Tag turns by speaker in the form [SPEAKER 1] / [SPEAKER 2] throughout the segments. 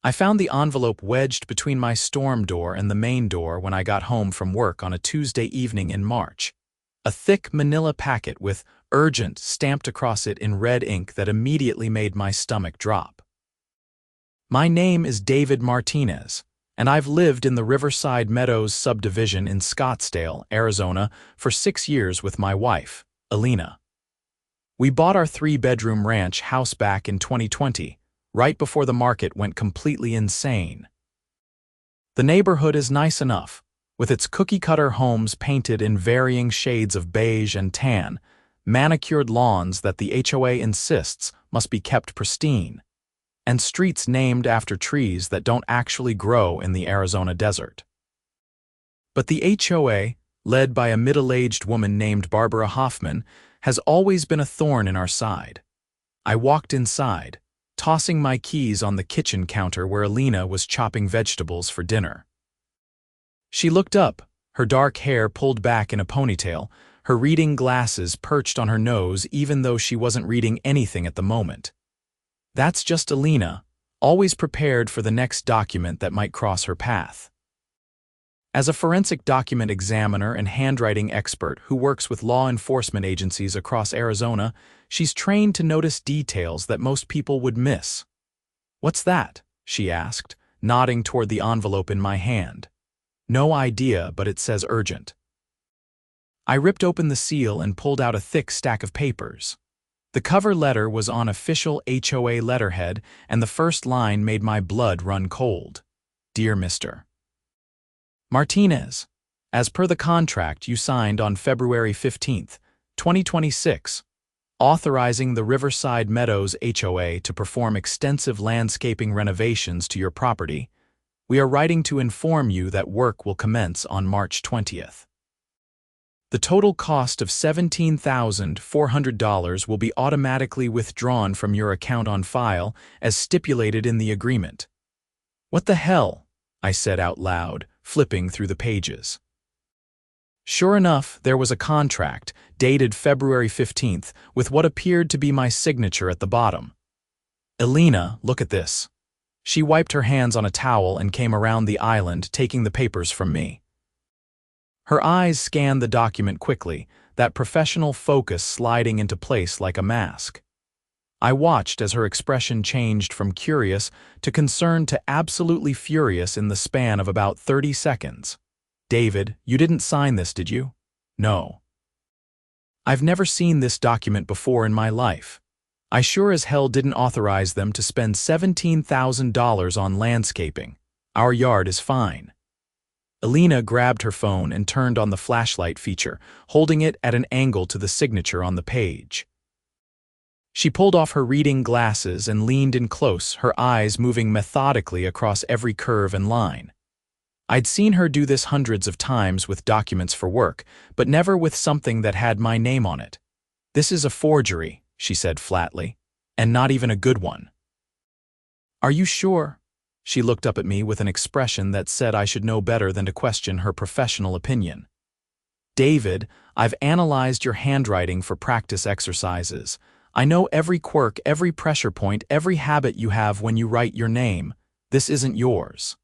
[SPEAKER 1] I found the envelope wedged between my storm door and the main door when I got home from work on a Tuesday evening in March. A thick manila packet with "Urgent" stamped across it in red ink that immediately made my stomach drop. My name is David Martinez, and I've lived in the Riverside Meadows subdivision in Scottsdale, Arizona, for 6 years with my wife, Elena. We bought our 3-bedroom ranch house back in 2020, right before the market went completely insane. The neighborhood is nice enough, with its cookie-cutter homes painted in varying shades of beige and tan, manicured lawns that the HOA insists must be kept pristine, and streets named after trees that don't actually grow in the Arizona desert. But the HOA, led by a middle-aged woman named Barbara Hoffman, has always been a thorn in our side. I walked inside, tossing my keys on the kitchen counter where Elena was chopping vegetables for dinner. She looked up, her dark hair pulled back in a ponytail, her reading glasses perched on her nose even though she wasn't reading anything at the moment. That's just Elena, always prepared for the next document that might cross her path. As a forensic document examiner and handwriting expert who works with law enforcement agencies across Arizona, she's trained to notice details that most people would miss. "What's that?" she asked, nodding toward the envelope in my hand. "No idea, but it says urgent." I ripped open the seal and pulled out a thick stack of papers. The cover letter was on official HOA letterhead, and the first line made my blood run cold. "Dear Mr. Martinez, as per the contract you signed on February 15, 2026, authorizing the Riverside Meadows HOA to perform extensive landscaping renovations to your property, we are writing to inform you that work will commence on March 20th. The total cost of $17,400 will be automatically withdrawn from your account on file as stipulated in the agreement." "What the hell?" I said out loud, flipping through the pages. Sure enough, there was a contract, dated February 15th, with what appeared to be my signature at the bottom. "Elena, look at this." She wiped her hands on a towel and came around the island, taking the papers from me. Her eyes scanned the document quickly, that professional focus sliding into place like a mask. I watched as her expression changed from curious to concerned to absolutely furious in the span of about 30 seconds. "David, you didn't sign this, did you?" "No." "I've never seen this document before in my life. I sure as hell didn't authorize them to spend $17,000 on landscaping. Our yard is fine." Elena grabbed her phone and turned on the flashlight feature, holding it at an angle to the signature on the page. She pulled off her reading glasses and leaned in close, her eyes moving methodically across every curve and line. I'd seen her do this hundreds of times with documents for work, but never with something that had my name on it. "This is a forgery," she said flatly, "and not even a good one." "Are you sure?" She looked up at me with an expression that said I should know better than to question her professional opinion. "David, I've analyzed your handwriting for practice exercises. I know every quirk, every pressure point, every habit you have when you write your name. This isn't yours."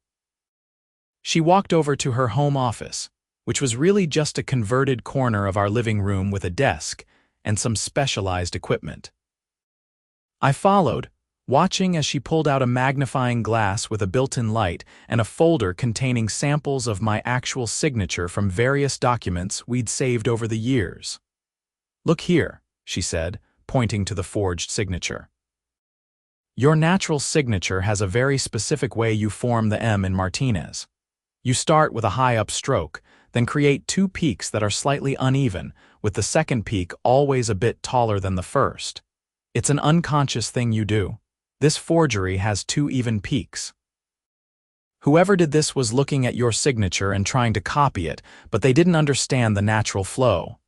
[SPEAKER 1] She walked over to her home office, which was really just a converted corner of our living room with a desk and some specialized equipment. I followed, watching as she pulled out a magnifying glass with a built-in light and a folder containing samples of my actual signature from various documents we'd saved over the years. "Look here," she said, pointing to the forged signature. "Your natural signature has a very specific way you form the M in Martinez. You start with a high-up stroke, then create 2 peaks that are slightly uneven, with the second peak always a bit taller than the first. It's an unconscious thing you do. This forgery has 2 even peaks. Whoever did this was looking at your signature and trying to copy it, but they didn't understand the natural flow."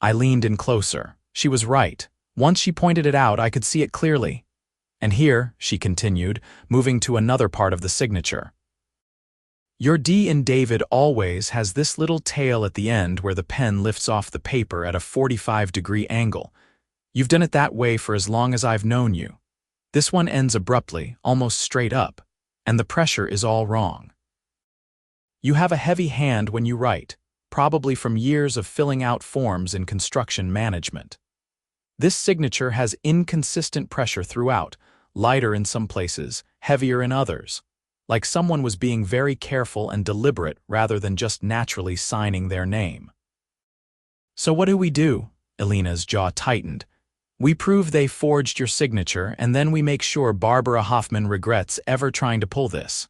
[SPEAKER 1] I leaned in closer. She was right. Once she pointed it out, I could see it clearly. "And here," she continued, moving to another part of the signature. "Your D in David always has this little tail at the end where the pen lifts off the paper at a 45-degree angle. You've done it that way for as long as I've known you. This one ends abruptly, almost straight up. and the pressure is all wrong. You have a heavy hand when you write, probably from years of filling out forms in construction management. This signature has inconsistent pressure throughout, lighter in some places, heavier in others, like someone was being very careful and deliberate rather than just naturally signing their name. So what do we do? Elena's jaw tightened. We prove they forged your signature, and then we make sure Barbara Hoffman regrets ever trying to pull this.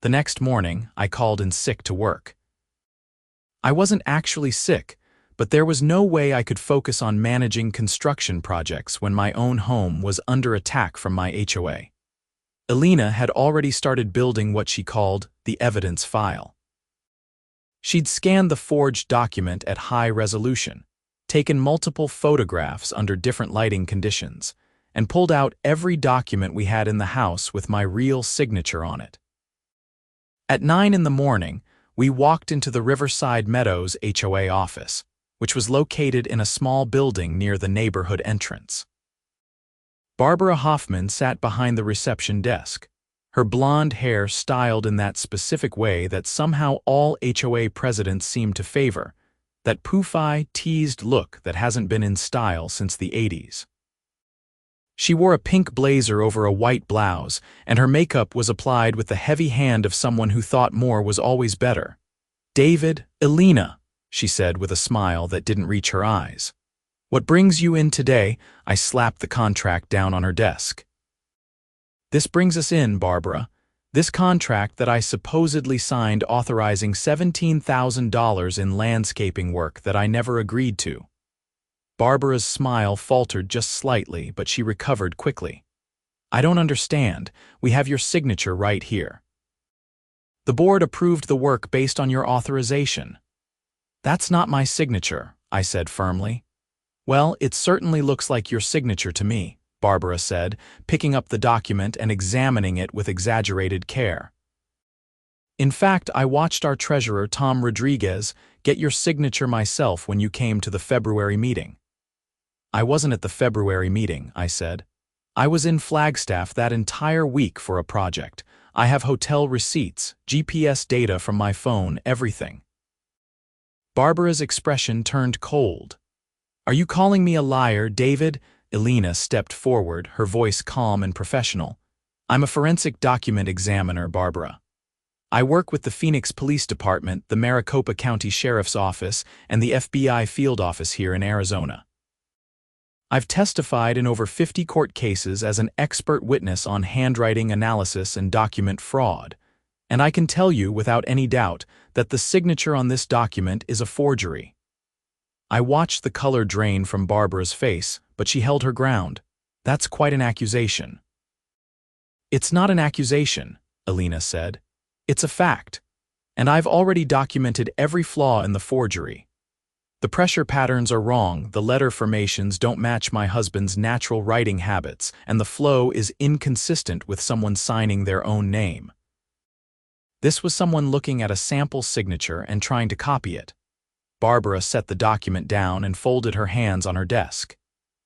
[SPEAKER 1] The next morning, I called in sick to work. I wasn't actually sick, but there was no way I could focus on managing construction projects when my own home was under attack from my HOA. Elena had already started building what she called the evidence file. She'd scanned the forged document at high resolution, taken multiple photographs under different lighting conditions, and pulled out every document we had in the house with my real signature on it. At 9 in the morning, we walked into the Riverside Meadows HOA office, which was located in a small building near the neighborhood entrance. Barbara Hoffman sat behind the reception desk, her blonde hair styled in that specific way that somehow all HOA presidents seem to favor, that poofy, teased look that hasn't been in style since the 80s. She wore a pink blazer over a white blouse, and her makeup was applied with the heavy hand of someone who thought more was always better. "David, Elena," she said with a smile that didn't reach her eyes. "What brings you in today?" I slapped the contract down on her desk. "This brings us in, Barbara. This contract that I supposedly signed authorizing $17,000 in landscaping work that I never agreed to." Barbara's smile faltered just slightly, but she recovered quickly. "I don't understand. We have your signature right here. The board approved the work based on your authorization." "That's not my signature," I said firmly. "Well, it certainly looks like your signature to me," Barbara said, picking up the document and examining it with exaggerated care. "In fact, I watched our treasurer, Tom Rodriguez, get your signature myself when you came to the February meeting." "I wasn't at the February meeting," I said. "I was in Flagstaff that entire week for a project. I have hotel receipts, GPS data from my phone, everything." Barbara's expression turned cold. "Are you calling me a liar, David?" Elena stepped forward, her voice calm and professional. "I'm a forensic document examiner, Barbara. I work with the Phoenix Police Department, the Maricopa County Sheriff's Office, and the FBI field office here in Arizona. I've testified in over 50 court cases as an expert witness on handwriting analysis and document fraud, and I can tell you without any doubt that the signature on this document is a forgery." I watched the color drain from Barbara's face, but she held her ground. "That's quite an accusation." "It's not an accusation," Elena said. "It's a fact, and I've already documented every flaw in the forgery. The pressure patterns are wrong, the letter formations don't match my husband's natural writing habits, and the flow is inconsistent with someone signing their own name. This was someone looking at a sample signature and trying to copy it." Barbara set the document down and folded her hands on her desk.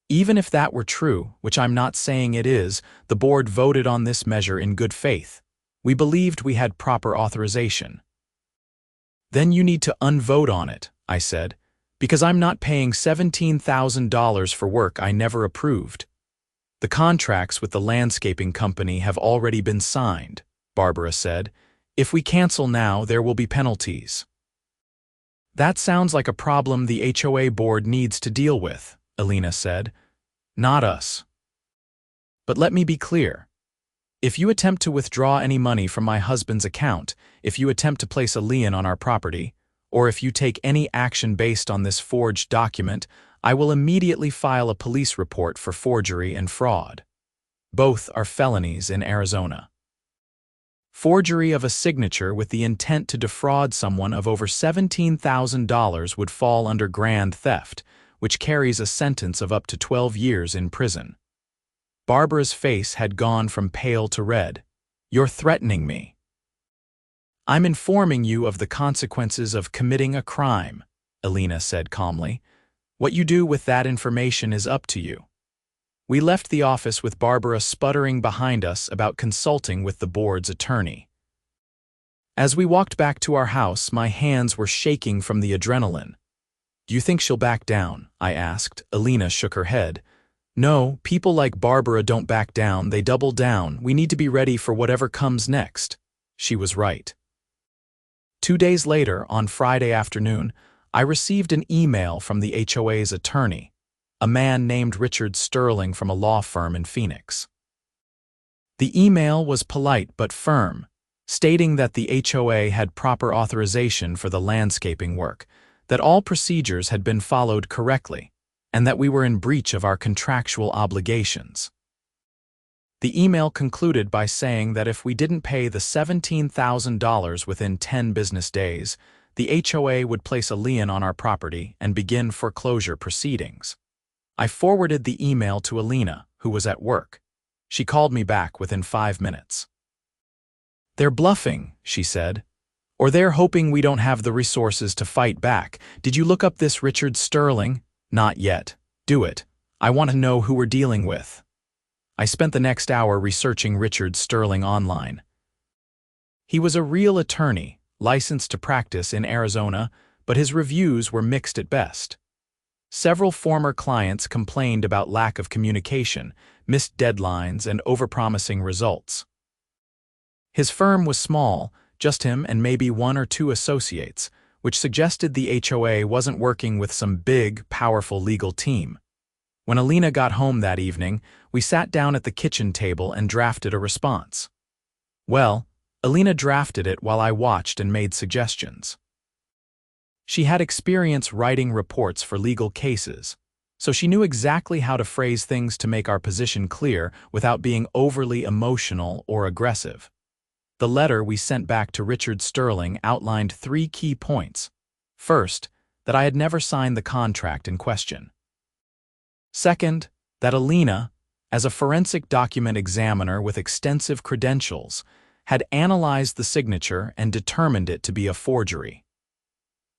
[SPEAKER 1] "Even if that were true, which I'm not saying it is, the board voted on this measure in good faith. We believed we had proper authorization." "Then you need to unvote on it," I said, "because I'm not paying $17,000 for work I never approved. The contracts with the landscaping company have already been signed," Barbara said. "If we cancel now, there will be penalties." "That sounds like a problem the HOA board needs to deal with," Elena said. "Not us. But let me be clear. If you attempt to withdraw any money from my husband's account, if you attempt to place a lien on our property, or if you take any action based on this forged document, I will immediately file a police report for forgery and fraud. Both are felonies in Arizona. Forgery of a signature with the intent to defraud someone of over $17,000 would fall under grand theft, which carries a sentence of up to 12 years in prison." Barbara's face had gone from pale to red. "You're threatening me." "I'm informing you of the consequences of committing a crime," Elena said calmly. "What you do with that information is up to you." We left the office with Barbara sputtering behind us about consulting with the board's attorney. As we walked back to our house, my hands were shaking from the adrenaline. "Do you think she'll back down?" I asked. Elena shook her head. "No, people like Barbara don't back down, they double down. We need to be ready for whatever comes next." She was right. 2 days later, on Friday afternoon, I received an email from the HOA's attorney, a man named Richard Sterling from a law firm in Phoenix. The email was polite but firm, stating that the HOA had proper authorization for the landscaping work, that all procedures had been followed correctly, and that we were in breach of our contractual obligations. The email concluded by saying that if we didn't pay the $17,000 within 10 business days, the HOA would place a lien on our property and begin foreclosure proceedings. I forwarded the email to Elena, who was at work. She called me back within 5 minutes. "They're bluffing," she said. "Or they're hoping we don't have the resources to fight back. Did you look up this Richard Sterling?" "Not yet." "Do it. I want to know who we're dealing with." I spent the next hour researching Richard Sterling online. He was a real attorney, licensed to practice in Arizona, but his reviews were mixed at best. Several former clients complained about lack of communication, missed deadlines, and overpromising results. His firm was small, just him and maybe 1 or 2 associates, which suggested the HOA wasn't working with some big, powerful legal team. When Elena got home that evening, we sat down at the kitchen table and drafted a response. Well, Elena drafted it while I watched and made suggestions. She had experience writing reports for legal cases, so she knew exactly how to phrase things to make our position clear without being overly emotional or aggressive. The letter we sent back to Richard Sterling outlined 3 key points. First, that I had never signed the contract in question. Second, that Elena, as a forensic document examiner with extensive credentials, had analyzed the signature and determined it to be a forgery.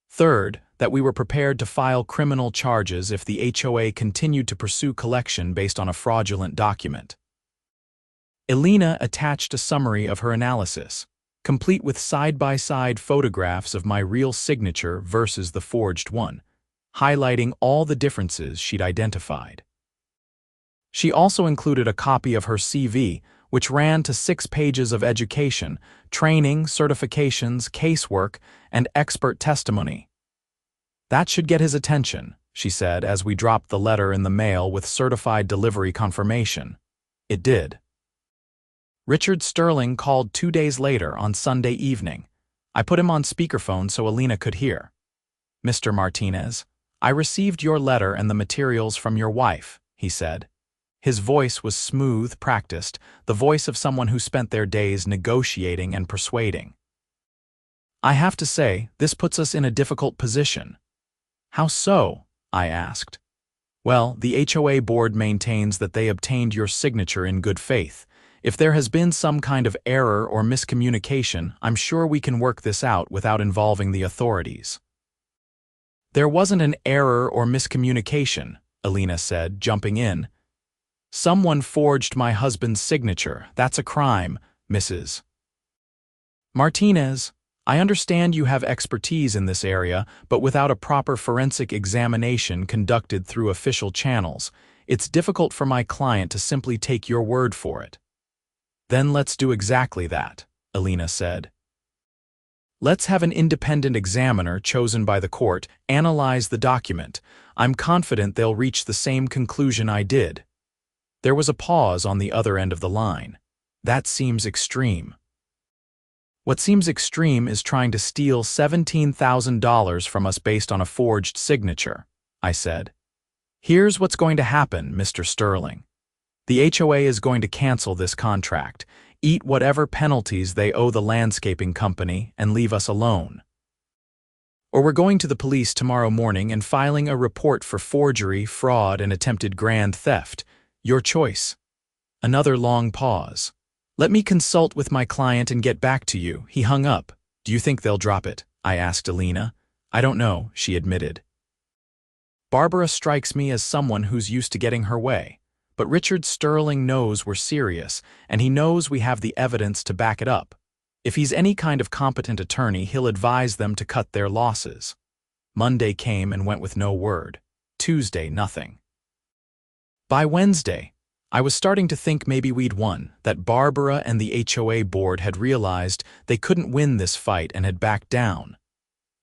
[SPEAKER 1] Third, that we were prepared to file criminal charges if the HOA continued to pursue collection based on a fraudulent document. Elena attached a summary of her analysis, complete with side-by-side photographs of my real signature versus the forged one, highlighting all the differences she'd identified. She also included a copy of her CV, which ran to 6 pages of education, training, certifications, casework, and expert testimony. "That should get his attention," she said as we dropped the letter in the mail with certified delivery confirmation. It did. Richard Sterling called 2 days later on Sunday evening. I put him on speakerphone so Elena could hear. "Mr. Martinez, I received your letter and the materials from your wife," he said. His voice was smooth, practiced, the voice of someone who spent their days negotiating and persuading. "I have to say, this puts us in a difficult position." "How so?" I asked. "Well, the HOA board maintains that they obtained your signature in good faith. If there has been some kind of error or miscommunication, I'm sure we can work this out without involving the authorities." "There wasn't an error or miscommunication," Elena said, jumping in. "Someone forged my husband's signature. That's a crime, Mrs. Martinez. I understand you have expertise in this area, but without a proper forensic examination conducted through official channels, it's difficult for my client to simply take your word for it." "Then let's do exactly that," Elena said. "Let's have an independent examiner chosen by the court analyze the document. I'm confident they'll reach the same conclusion I did." There was a pause on the other end of the line. "That seems extreme." "What seems extreme is trying to steal $17,000 from us based on a forged signature," I said. "Here's what's going to happen, Mr. Sterling. The HOA is going to cancel this contract, eat whatever penalties they owe the landscaping company, and leave us alone. Or we're going to the police tomorrow morning and filing a report for forgery, fraud, and attempted grand theft. Your choice." Another long pause. "Let me consult with my client and get back to you." He hung up. "Do you think they'll drop it?" I asked Elena. "I don't know," she admitted. "Barbara strikes me as someone who's used to getting her way. but Richard Sterling knows we're serious, and he knows we have the evidence to back it up. If he's any kind of competent attorney, he'll advise them to cut their losses. Monday came and went with no word. Tuesday, nothing. By Wednesday, I was starting to think maybe we'd won, that Barbara and the HOA board had realized they couldn't win this fight and had backed down.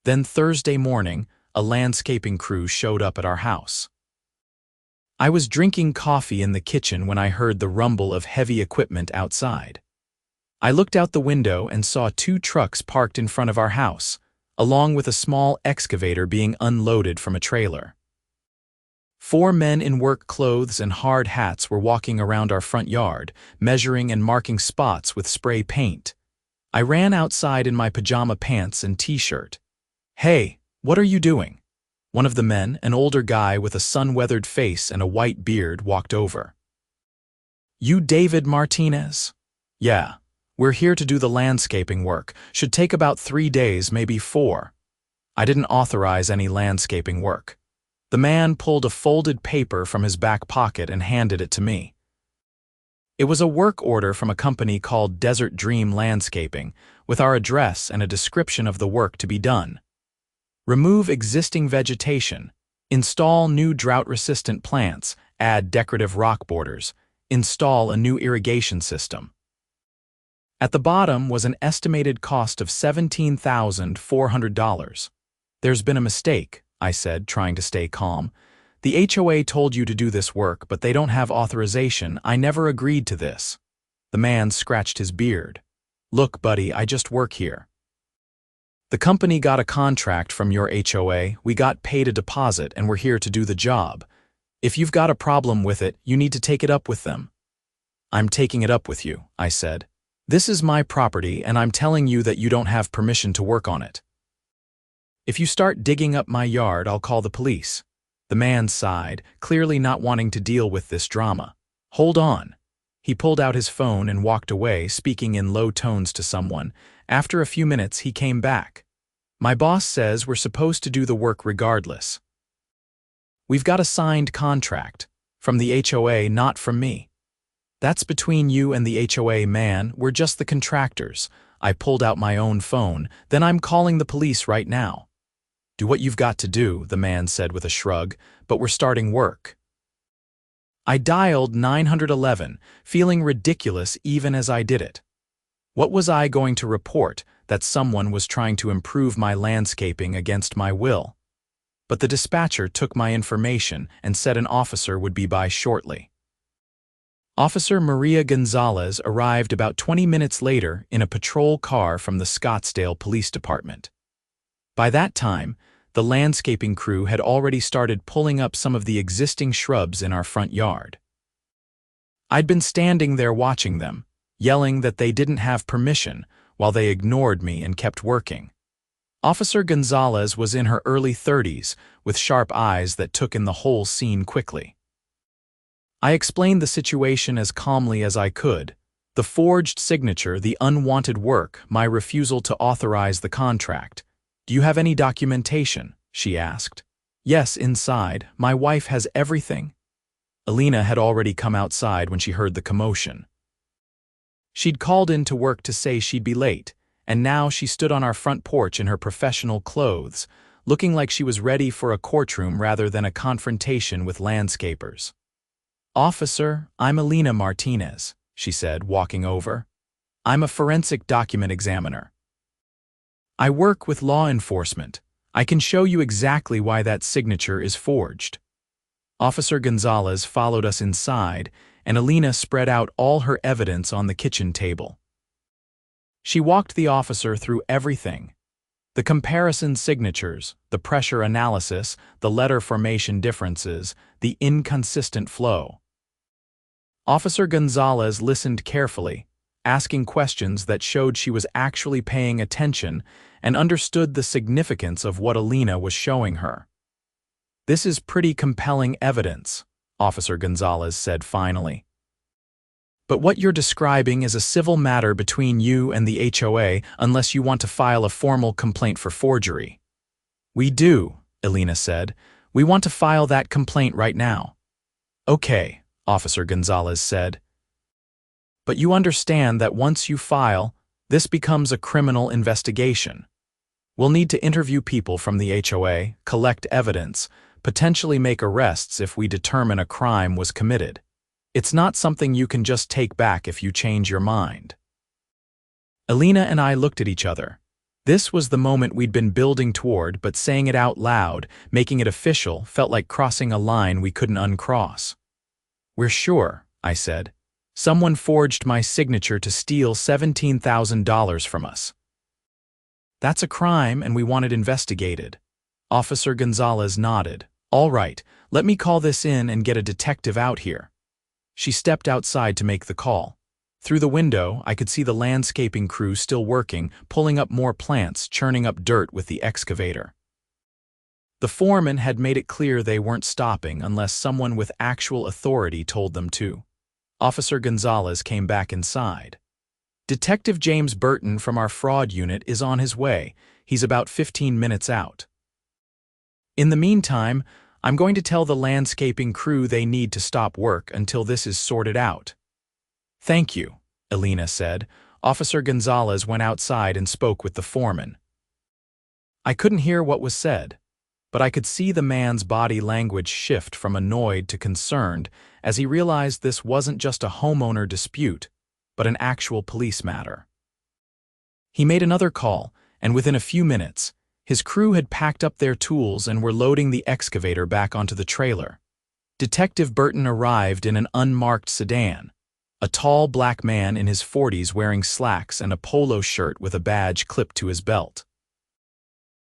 [SPEAKER 1] Then Thursday morning, a landscaping crew showed up at our house. I was drinking coffee in the kitchen when I heard the rumble of heavy equipment outside. I looked out the window and saw 2 trucks parked in front of our house, along with a small excavator being unloaded from a trailer. 4 men in work clothes and hard hats were walking around our front yard, measuring and marking spots with spray paint. I ran outside in my pajama pants and t-shirt. "Hey, what are you doing?" One of the men, an older guy with a sun-weathered face and a white beard, walked over. "You David Martinez?" "Yeah. We're here to do the landscaping work. Should take about 3 days, maybe 4. I didn't authorize any landscaping work. The man pulled a folded paper from his back pocket and handed it to me. It was a work order from a company called Desert Dream Landscaping, with our address and a description of the work to be done. Remove existing vegetation, install new drought-resistant plants, add decorative rock borders, install a new irrigation system. At the bottom was an estimated cost of $17,400. "There's been a mistake," I said, trying to stay calm. "The HOA told you to do this work, but they don't have authorization. I never agreed to this." The man scratched his beard. "Look, buddy, I just work here. The company got a contract from your HOA, we got paid a deposit, and we're here to do the job. If you've got a problem with it, you need to take it up with them." "I'm taking it up with you," I said. "This is my property, and I'm telling you that you don't have permission to work on it. If you start digging up my yard, I'll call the police." The man sighed, clearly not wanting to deal with this drama. "Hold on." He pulled out his phone and walked away, speaking in low tones to someone. After a few minutes, he came back. "My boss says we're supposed to do the work regardless. We've got a signed contract. From the HOA, not from me." "That's between you and the HOA, man. We're just the contractors." I pulled out my own phone. "Then I'm calling the police right now." "Do what you've got to do," the man said with a shrug, "but we're starting work." I dialed 911, feeling ridiculous even as I did it. What was I going to report? That someone was trying to improve my landscaping against my will? But the dispatcher took my information and said an officer would be by shortly. Officer Maria Gonzalez arrived about 20 minutes later in a patrol car from the Scottsdale Police Department. By that time, the landscaping crew had already started pulling up some of the existing shrubs in our front yard. I'd been standing there watching them, yelling that they didn't have permission, while they ignored me and kept working. Officer Gonzalez was in her early 30s, with sharp eyes that took in the whole scene quickly. I explained the situation as calmly as I could. The forged signature, the unwanted work, my refusal to authorize the contract. "Do you have any documentation?" she asked. "Yes, inside. My wife has everything." Elena had already come outside when she heard the commotion. She'd called in to work to say she'd be late, and now she stood on our front porch in her professional clothes, looking like she was ready for a courtroom rather than a confrontation with landscapers. "Officer, I'm Elena Martinez," she said, walking over. "I'm a forensic document examiner. I work with law enforcement. I can show you exactly why that signature is forged." Officer Gonzalez followed us inside, and Elena spread out all her evidence on the kitchen table. She walked the officer through everything: the comparison signatures, the pressure analysis, the letter formation differences, the inconsistent flow. Officer Gonzalez listened carefully, asking questions that showed she was actually paying attention and understood the significance of what Elena was showing her. "This is pretty compelling evidence," Officer Gonzalez said finally. "But what you're describing is a civil matter between you and the HOA unless you want to file a formal complaint for forgery." "We do," Elena said. "We want to file that complaint right now." "Okay, Officer Gonzalez said. But you understand that once you file, this becomes a criminal investigation. We'll need to interview people from the HOA, collect evidence, potentially make arrests if we determine a crime was committed. It's not something you can just take back if you change your mind. Elena and I looked at each other. This was the moment we'd been building toward, but saying it out loud, making it official, felt like crossing a line we couldn't uncross. We're sure, I said. Someone forged my signature to steal $17,000 from us. That's a crime and we want it investigated. Officer Gonzalez nodded. All right, let me call this in and get a detective out here. She stepped outside to make the call. Through the window, I could see the landscaping crew still working, pulling up more plants, churning up dirt with the excavator. The foreman had made it clear they weren't stopping unless someone with actual authority told them to. Officer Gonzalez came back inside. Detective James Burton from our fraud unit is on his way. He's about 15 minutes out. In the meantime, I'm going to tell the landscaping crew they need to stop work until this is sorted out. Thank you, Elena said. Officer Gonzalez went outside and spoke with the foreman. I couldn't hear what was said, but I could see the man's body language shift from annoyed to concerned as he realized this wasn't just a homeowner dispute, but an actual police matter. He made another call, and within a few minutes, his crew had packed up their tools and were loading the excavator back onto the trailer. Detective Burton arrived in an unmarked sedan, a tall black man in his 40s wearing slacks and a polo shirt with a badge clipped to his belt.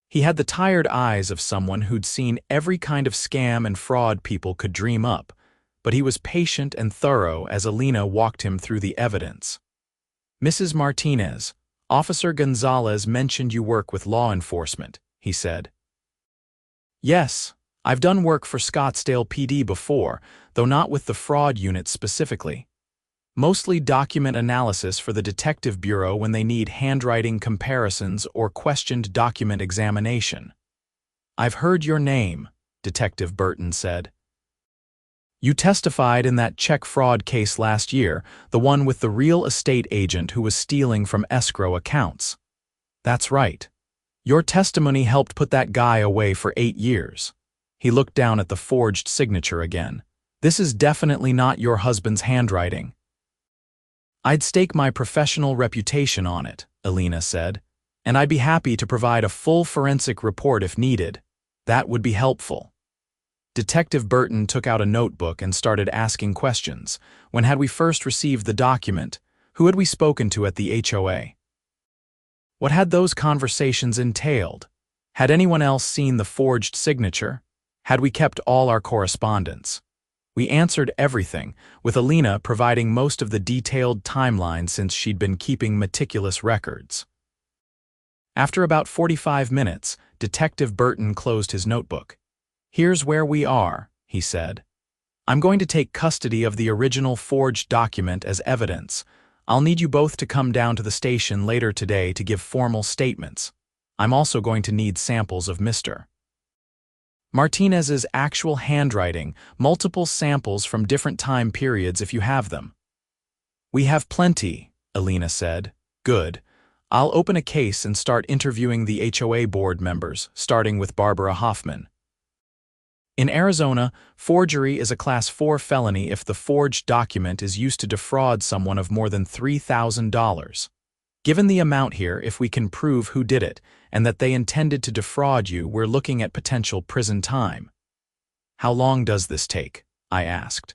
[SPEAKER 1] He had the tired eyes of someone who'd seen every kind of scam and fraud people could dream up, but he was patient and thorough as Elena walked him through the evidence. Mrs. Martinez, Officer Gonzalez mentioned you work with law enforcement, he said. Yes, I've done work for Scottsdale PD before, though not with the fraud unit specifically. Mostly document analysis for the Detective Bureau when they need handwriting comparisons or questioned document examination. I've heard your name, Detective Burton said. You testified in that check fraud case last year, the one with the real estate agent who was stealing from escrow accounts. That's right. Your testimony helped put that guy away for 8 years. He looked down at the forged signature again. This is definitely not your husband's handwriting. I'd stake my professional reputation on it, Elena said, and I'd be happy to provide a full forensic report if needed. That would be helpful. Detective Burton took out a notebook and started asking questions. When had we first received the document? Who had we spoken to at the HOA? What had those conversations entailed? Had anyone else seen the forged signature? Had we kept all our correspondence? We answered everything, with Elena providing most of the detailed timeline since she'd been keeping meticulous records. After about 45 minutes, Detective Burton closed his notebook. Here's where we are, he said. I'm going to take custody of the original forged document as evidence. I'll need you both to come down to the station later today to give formal statements. I'm also going to need samples of Mr. Martinez's actual handwriting, multiple samples from different time periods if you have them. We have plenty, Elena said. Good. I'll open a case and start interviewing the HOA board members, starting with Barbara Hoffman. In Arizona, forgery is a Class 4 felony if the forged document is used to defraud someone of more than $3,000. Given the amount here, if we can prove who did it and that they intended to defraud you, we're looking at potential prison time. How long does this take? I asked.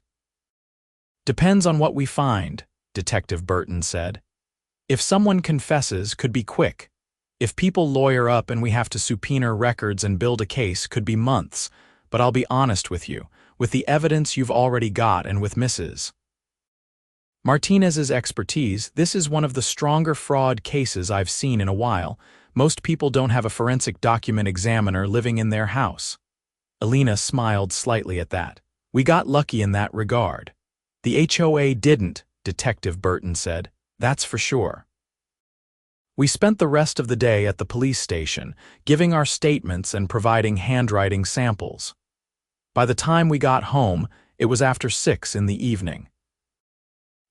[SPEAKER 1] Depends on what we find, Detective Burton said. If someone confesses, could be quick. If people lawyer up and we have to subpoena records and build a case, could be months. But I'll be honest with you, with the evidence you've already got and with Mrs. Martinez's expertise, this is one of the stronger fraud cases I've seen in a while. Most people don't have a forensic document examiner living in their house. Elena smiled slightly at that. We got lucky in that regard. The HOA didn't, Detective Burton said. That's for sure. We spent the rest of the day at the police station, giving our statements and providing handwriting samples. By the time we got home, It was after 6 in the evening.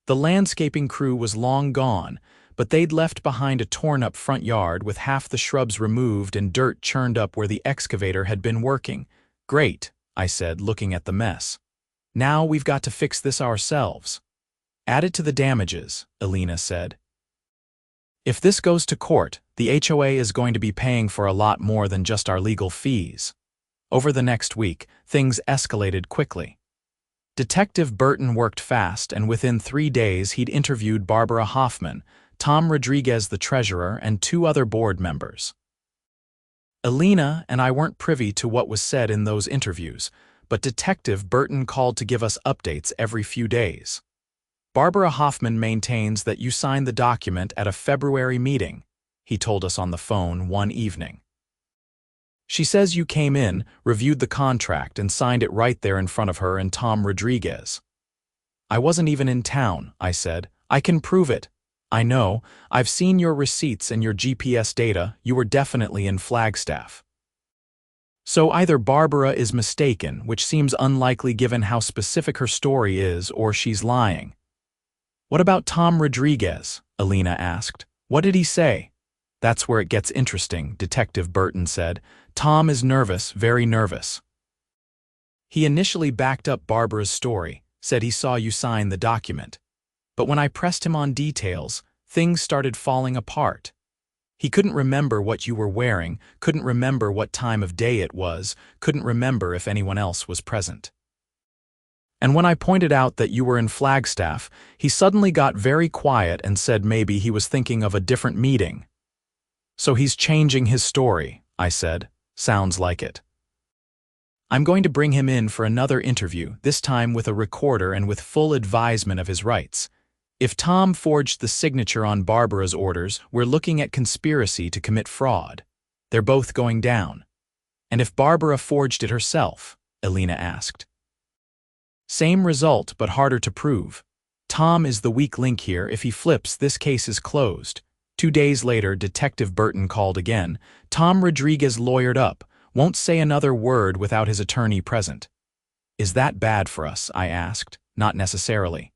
[SPEAKER 1] The landscaping crew was long gone, but they'd left behind a torn-up front yard with half the shrubs removed and dirt churned up where the excavator had been working. "Great," I said, looking at the mess. "Now we've got to fix this ourselves." "Add it to the damages," Elena said. "If this goes to court, the HOA is going to be paying for a lot more than just our legal fees." Over the next week, things escalated quickly. Detective Burton worked fast, and within 3 days he'd interviewed Barbara Hoffman, Tom Rodriguez the treasurer, and 2 other board members. Elena and I weren't privy to what was said in those interviews, but Detective Burton called to give us updates every few days. "Barbara Hoffman maintains that you signed the document at a February meeting," he told us on the phone one evening. "She says you came in, reviewed the contract, and signed it right there in front of her and Tom Rodriguez." "I wasn't even in town," I said. "I can prove it." "I know. I've seen your receipts and your GPS data. You were definitely in Flagstaff." So either Barbara is mistaken, which seems unlikely given how specific her story is, or she's lying. "What about Tom Rodriguez?" Elena asked. "What did he say?" "That's where it gets interesting," Detective Burton said. "Tom is nervous, very nervous. He initially backed up Barbara's story, said he saw you sign the document. But when I pressed him on details, things started falling apart. He couldn't remember what you were wearing, couldn't remember what time of day it was, couldn't remember if anyone else was present. And when I pointed out that you were in Flagstaff, he suddenly got very quiet and said maybe he was thinking of a different meeting." "So he's changing his story," I said. "Sounds like it." "I'm going to bring him in for another interview, this time with a recorder and with full advisement of his rights. If Tom forged the signature on Barbara's orders, we're looking at conspiracy to commit fraud. They're both going down." "And if Barbara forged it herself?" Elena asked. "Same result, but harder to prove. Tom is the weak link here. If he flips, this case is closed." 2 days later, Detective Burton called again. Tom Rodriguez lawyered up, won't say another word without his attorney present. "Is that bad for us?" I asked. "Not necessarily.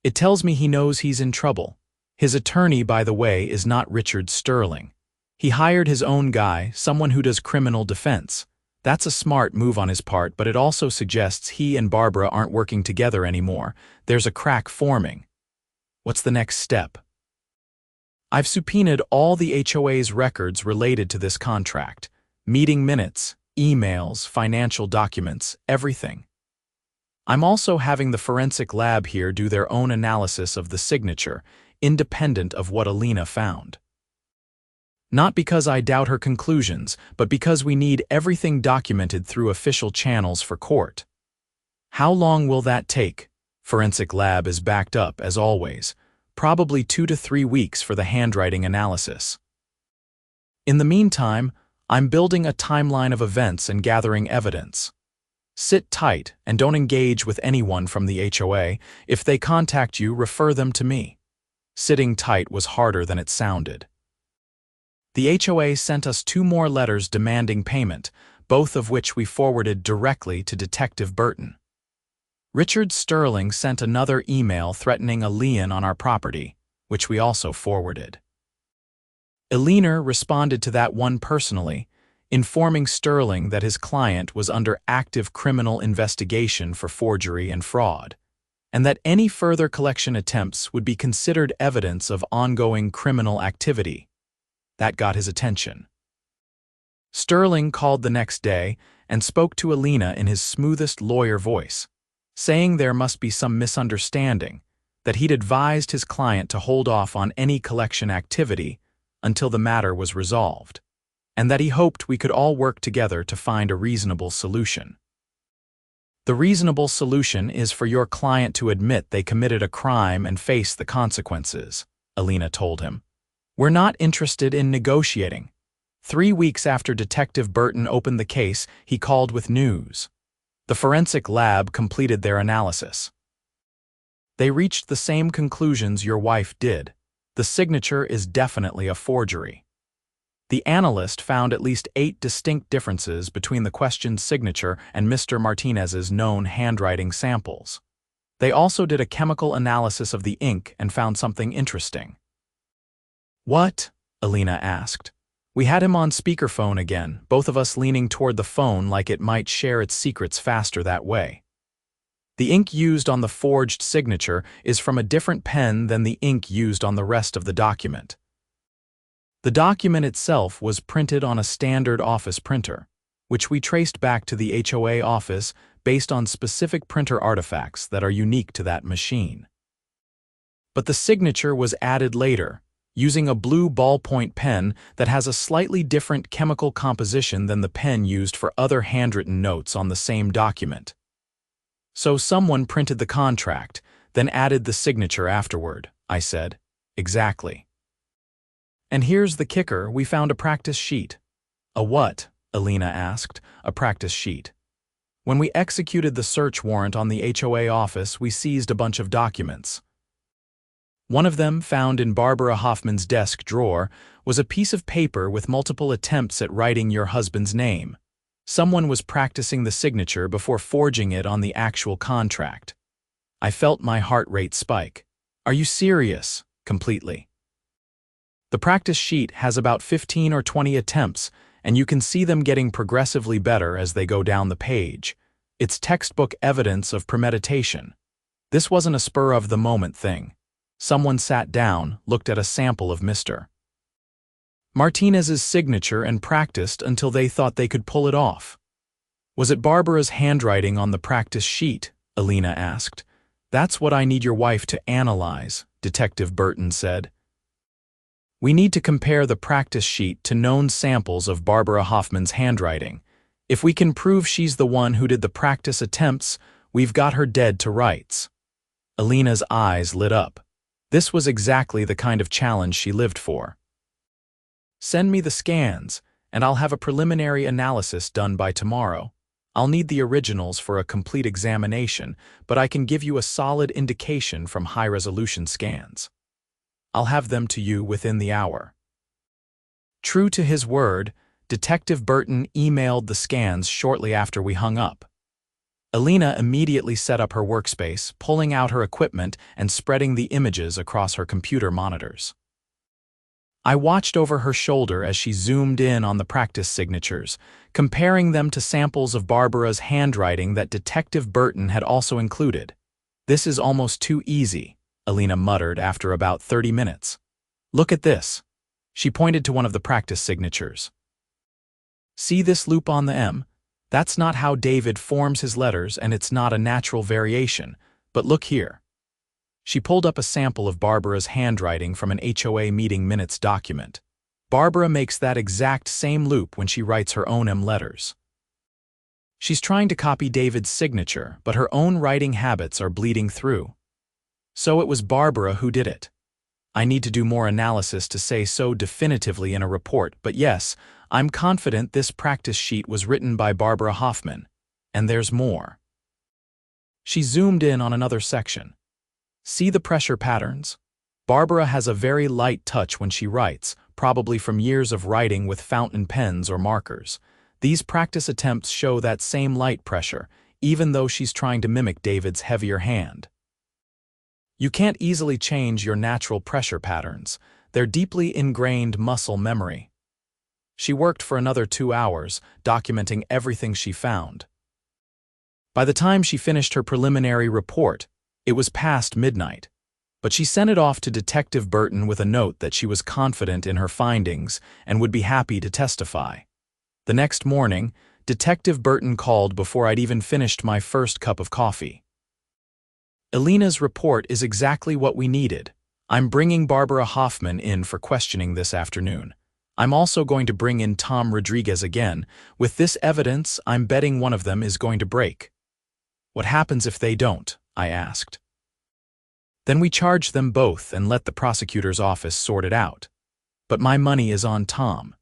[SPEAKER 1] It tells me he knows he's in trouble. His attorney, by the way, is not Richard Sterling. He hired his own guy, someone who does criminal defense. That's a smart move on his part, but it also suggests he and Barbara aren't working together anymore. There's a crack forming." "What's the next step?" "I've subpoenaed all the HOA's records related to this contract. Meeting minutes, emails, financial documents, everything. I'm also having the forensic lab here do their own analysis of the signature, independent of what Elena found. Not because I doubt her conclusions, but because we need everything documented through official channels for court." "How long will that take?" "Forensic lab is backed up, as always. Probably 2 to 3 weeks for the handwriting analysis. In the meantime, I'm building a timeline of events and gathering evidence. Sit tight and don't engage with anyone from the HOA. If they contact you, refer them to me." Sitting tight was harder than it sounded. The HOA sent us 2 more letters demanding payment, both of which we forwarded directly to Detective Burton. Richard Sterling sent another email threatening a lien on our property, which we also forwarded. Elena responded to that one personally, informing Sterling that his client was under active criminal investigation for forgery and fraud, and that any further collection attempts would be considered evidence of ongoing criminal activity. That got his attention. Sterling called the next day and spoke to Elena in his smoothest lawyer voice, saying there must be some misunderstanding, that he'd advised his client to hold off on any collection activity until the matter was resolved, and that he hoped we could all work together to find a reasonable solution. "The reasonable solution is for your client to admit they committed a crime and face the consequences," Elena told him. "We're not interested in negotiating." 3 weeks after Detective Burton opened the case, he called with news. The forensic lab completed their analysis. They reached the same conclusions your wife did. The signature is definitely a forgery. The analyst found at least 8 distinct differences between the question's signature and Mr. Martinez's known handwriting samples. They also did a chemical analysis of the ink and found something interesting. "What?" Elena asked. We had him on speakerphone again, both of us leaning toward the phone like it might share its secrets faster that way. The ink used on the forged signature is from a different pen than the ink used on the rest of the document. The document itself was printed on a standard office printer, which we traced back to the HOA office based on specific printer artifacts that are unique to that machine. But the signature was added later, using a blue ballpoint pen that has a slightly different chemical composition than the pen used for other handwritten notes on the same document. So someone printed the contract, then added the signature afterward, I said. Exactly. And here's the kicker, we found a practice sheet. A what? Elena asked. A practice sheet. When we executed the search warrant on the HOA office, we seized a bunch of documents. One of them, found in Barbara Hoffman's desk drawer, was a piece of paper with multiple attempts at writing your husband's name. Someone was practicing the signature before forging it on the actual contract. I felt my heart rate spike. Are you serious? Completely. The practice sheet has about 15 or 20 attempts, and you can see them getting progressively better as they go down the page. It's textbook evidence of premeditation. This wasn't a spur-of-the-moment thing. Someone sat down, looked at a sample of Mr. Martinez's signature and practiced until they thought they could pull it off. Was it Barbara's handwriting on the practice sheet? Elena asked. That's what I need your wife to analyze, Detective Burton said. We need to compare the practice sheet to known samples of Barbara Hoffman's handwriting. If we can prove she's the one who did the practice attempts, we've got her dead to rights. Elena's eyes lit up. This was exactly the kind of challenge she lived for. Send me the scans, and I'll have a preliminary analysis done by tomorrow. I'll need the originals for a complete examination, but I can give you a solid indication from high-resolution scans. I'll have them to you within the hour. True to his word, Detective Burton emailed the scans shortly after we hung up. Elena immediately set up her workspace, pulling out her equipment and spreading the images across her computer monitors. I watched over her shoulder as she zoomed in on the practice signatures, comparing them to samples of Barbara's handwriting that Detective Burton had also included. This is almost too easy, Elena muttered after about 30 minutes. Look at this. She pointed to one of the practice signatures. See this loop on the M? That's not how David forms his letters, and it's not a natural variation, but look here. She pulled up a sample of Barbara's handwriting from an HOA meeting minutes document. Barbara makes that exact same loop when she writes her own M letters. She's trying to copy David's signature, but her own writing habits are bleeding through. So it was Barbara who did it. I need to do more analysis to say so definitively in a report, but yes, I'm confident this practice sheet was written by Barbara Hoffman. And there's more. She zoomed in on another section. See the pressure patterns? Barbara has a very light touch when she writes, probably from years of writing with fountain pens or markers. These practice attempts show that same light pressure, even though she's trying to mimic David's heavier hand. You can't easily change your natural pressure patterns. They're deeply ingrained muscle memory. She worked for another 2 hours, documenting everything she found. By the time she finished her preliminary report, it was past midnight, but she sent it off to Detective Burton with a note that she was confident in her findings and would be happy to testify. The next morning, Detective Burton called before I'd even finished my first cup of coffee. Elena's report is exactly what we needed. I'm bringing Barbara Hoffman in for questioning this afternoon. I'm also going to bring in Tom Rodriguez again. With this evidence, I'm betting one of them is going to break. What happens if they don't? I asked. Then we charge them both and let the prosecutor's office sort it out. But my money is on Tom.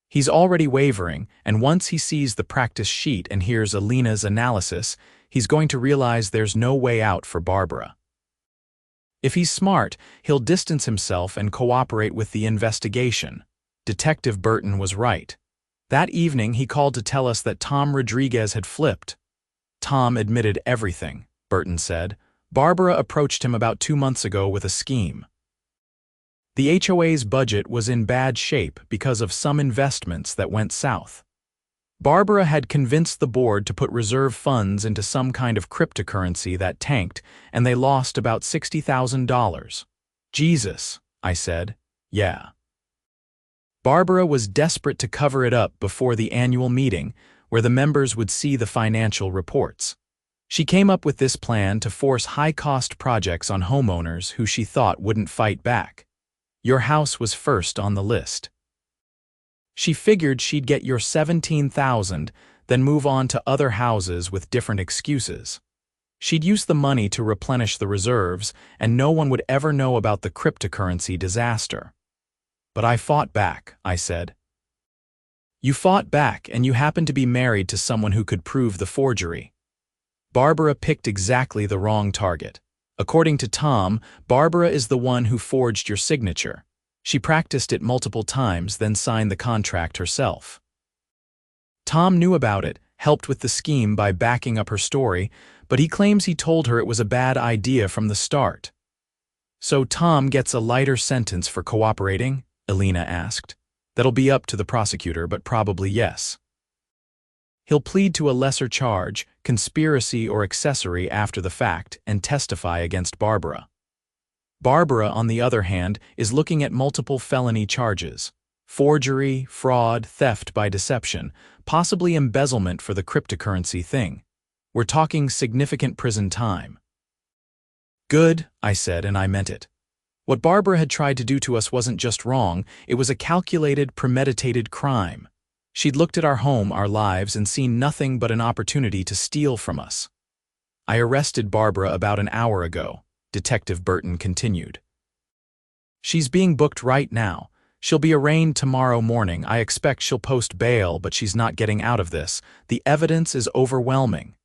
[SPEAKER 1] He's already wavering, and once he sees the practice sheet and hears Elena's analysis, he's going to realize there's no way out for Barbara. If he's smart, he'll distance himself and cooperate with the investigation. Detective Burton was right. That evening, he called to tell us that Tom Rodriguez had flipped. Tom admitted everything, Burton said. Barbara approached him about 2 months ago with a scheme. The HOA's budget was in bad shape because of some investments that went south. Barbara had convinced the board to put reserve funds into some kind of cryptocurrency that tanked, and they lost about $60,000. Jesus, I said. Yeah. Barbara was desperate to cover it up before the annual meeting, where the members would see the financial reports. She came up with this plan to force high-cost projects on homeowners who she thought wouldn't fight back. Your house was first on the list. She figured she'd get your $17,000, then move on to other houses with different excuses. She'd use the money to replenish the reserves, and no one would ever know about the cryptocurrency disaster. But I fought back, I said. You fought back, and you happened to be married to someone who could prove the forgery. Barbara picked exactly the wrong target. According to Tom, Barbara is the one who forged your signature. She practiced it multiple times, then signed the contract herself. Tom knew about it, helped with the scheme by backing up her story, but he claims he told her it was a bad idea from the start. So Tom gets a lighter sentence for cooperating? Elena asked. That'll be up to the prosecutor, but probably yes. He'll plead to a lesser charge, conspiracy or accessory after the fact, and testify against Barbara. Barbara, on the other hand, is looking at multiple felony charges: forgery, fraud, theft by deception, possibly embezzlement for the cryptocurrency thing. We're talking significant prison time. Good, I said, and I meant it. What Barbara had tried to do to us wasn't just wrong, it was a calculated, premeditated crime. She'd looked at our home, our lives, and seen nothing but an opportunity to steal from us. I arrested Barbara about an hour ago, Detective Burton continued. She's being booked right now. She'll be arraigned tomorrow morning. I expect she'll post bail, but she's not getting out of this. The evidence is overwhelming.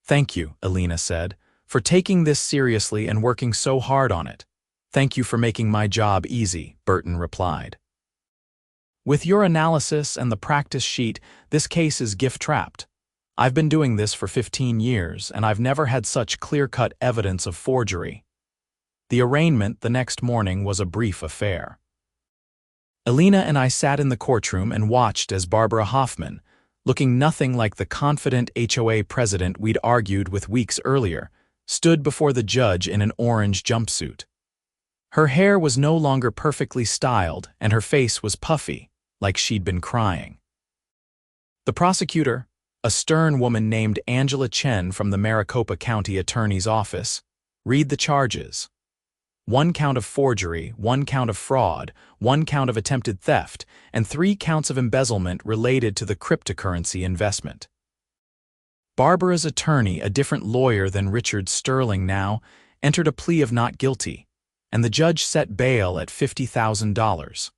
[SPEAKER 1] Thank you, Elena said, for taking this seriously and working so hard on it. Thank you for making my job easy, Burton replied. With your analysis and the practice sheet, this case is gift-trapped. I've been doing this for 15 years, and I've never had such clear-cut evidence of forgery. The arraignment the next morning was a brief affair. Elena and I sat in the courtroom and watched as Barbara Hoffman, looking nothing like the confident HOA president we'd argued with weeks earlier, stood before the judge in an orange jumpsuit. Her hair was no longer perfectly styled, and her face was puffy, like she'd been crying. The prosecutor, a stern woman named Angela Chen from the Maricopa County Attorney's Office, read the charges. 1 count of forgery, 1 count of fraud, 1 count of attempted theft, and 3 counts of embezzlement related to the cryptocurrency investment. Barbara's attorney, a different lawyer than Richard Sterling now, entered a plea of not guilty, and the judge set bail at $50,000.